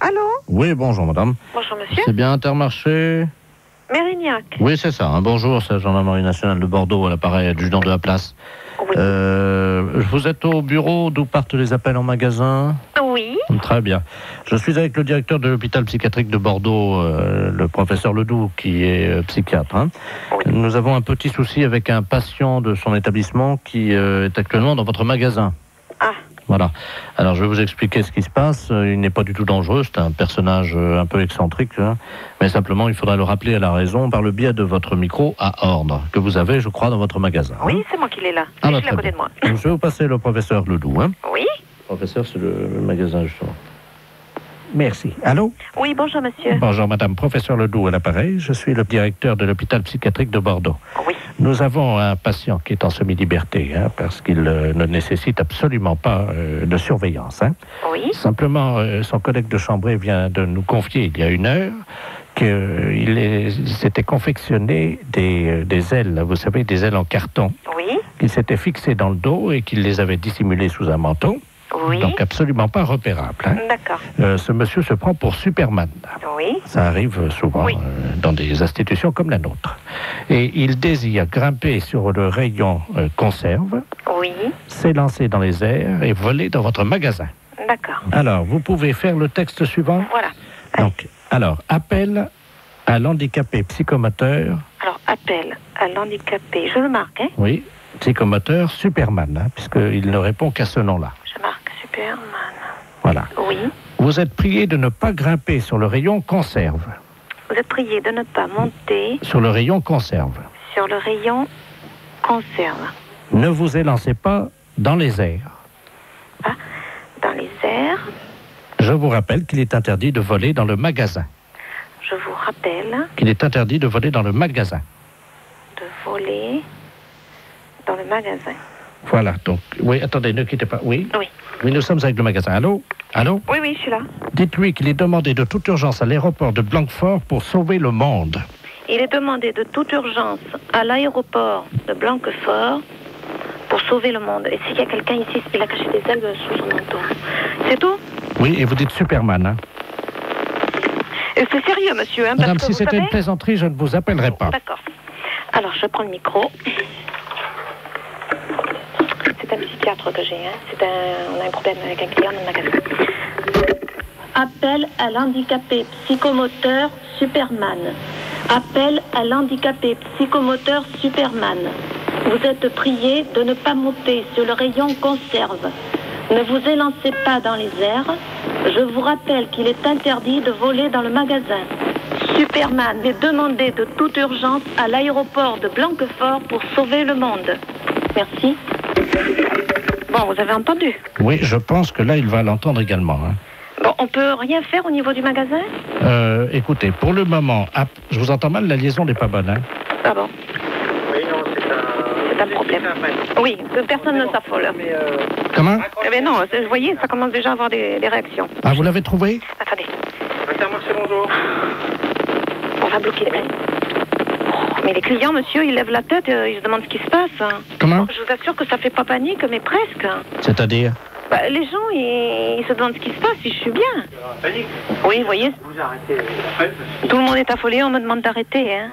Allô? Oui, bonjour madame. Bonjour monsieur. C'est bien Intermarché? Mérignac. Oui, c'est ça. Bonjour, c'est la gendarmerie nationale de Bordeaux, à l'appareil adjudant de la place. Oui. Vous êtes au bureau d'où partent les appels en magasin? Oui. Très bien. Je suis avec le directeur de l'hôpital psychiatrique de Bordeaux, le professeur Ledoux, qui est psychiatre. Hein. Oui. Nous avons un petit souci avec un patient de son établissement qui est actuellement dans votre magasin. Ah. Voilà. Alors, je vais vous expliquer ce qui se passe. Il n'est pas du tout dangereux. C'est un personnage un peu excentrique. Hein. Mais simplement, il faudra le rappeler à la raison par le biais de votre micro à ordre, que vous avez, je crois, dans votre magasin. Oui, hein. c'est moi qui l'ai là. Ah, Je bah, suis à très côté bien. de moi. Donc, je vais vous passer le professeur Ledoux. Hein. Oui. Professeur, c'est le magasin, justement. Merci. Allô? Oui, bonjour monsieur. Bonjour, madame. Professeur Ledoux à l'appareil. Je suis le directeur de l'hôpital psychiatrique de Bordeaux. Oui. Nous avons un patient qui est en semi-liberté, hein, parce qu'il ne nécessite absolument pas de surveillance. Hein. Oui. Simplement, son collègue de chambrée vient de nous confier il y a 1 heure qu'il s'était confectionné des ailes, vous savez, des ailes en carton, Oui. qu'il s'était fixées dans le dos et qu'il les avait dissimulées sous un manteau. Oui. Donc absolument pas repérable. Hein. D'accord. Ce monsieur se prend pour Superman. Oui. Ça arrive souvent Oui. dans des institutions comme la nôtre. Et il désire grimper sur le rayon conserve, Oui. s'élancer dans les airs et voler dans votre magasin. D'accord. Alors, vous pouvez faire le texte suivant. Voilà. Donc, alors, appel à l'handicapé psychomoteur, Alors, appel à l'handicapé. Je le marque, hein? oui, psychomoteur Superman, hein, puisqu'il ne répond qu'à ce nom-là. Je marque Superman. Voilà. Oui. Vous êtes prié de ne pas grimper sur le rayon conserve. Vous êtes prié de ne pas monter Sur le rayon conserve. sur le rayon conserve. Ne vous élancez pas dans les airs. Ah, dans les airs. Je vous rappelle qu'il est interdit de voler dans le magasin. Je vous rappelle Qu'il est interdit de voler dans le magasin. de voler dans le magasin. Voilà, donc, oui, attendez, ne quittez pas. Oui, Oui. oui, nous sommes avec le magasin. Allô? Allô? Oui, oui, je suis là. Dites-lui qu'il est demandé de toute urgence à l'aéroport de Blanquefort pour sauver le monde. Il est demandé de toute urgence à l'aéroport de Blanquefort pour sauver le monde. Et s'il y a quelqu'un ici, il a caché des ailes sous son manteau. C'est tout? Oui, et vous dites Superman, hein? Et c'est sérieux, monsieur, hein, Madame, parce que si vous c'était savez... une plaisanterie, je ne vous appellerai pas. D'accord. Alors, je prends le micro. C'est un psychiatre que j'ai, hein. On a un problème avec un client dans le magasin. Appel à l'handicapé psychomoteur Superman. Appel à l'handicapé psychomoteur Superman. Vous êtes prié de ne pas monter sur le rayon conserve. Ne vous élancez pas dans les airs. Je vous rappelle qu'il est interdit de voler dans le magasin. Superman est demandé de toute urgence à l'aéroport de Blanquefort pour sauver le monde. Merci. Bon, vous avez entendu. Oui, je pense que là, il va l'entendre également. Hein. Bon, on peut rien faire au niveau du magasin? Écoutez, pour le moment, je vous entends mal, la liaison n'est pas bonne. Hein. Ah bon? Oui, non, C'est un problème. Oui, que personne ne s'affole. Comment? Eh bien non, vous voyez, ça commence déjà à avoir des réactions. Ah, vous l'avez trouvé? Attendez, Intermarché, bonjour. on va bloquer les... Mais les clients, monsieur, ils lèvent la tête, ils se demandent ce qui se passe. Hein. Comment? Je vous assure que ça fait pas panique, mais presque. C'est-à-dire? Bah, les gens, ils se demandent ce qui se passe, si je suis bien. Panique. Oui, vous voyez, Vous arrêtez. tout le monde est affolé, on me demande d'arrêter. Hein.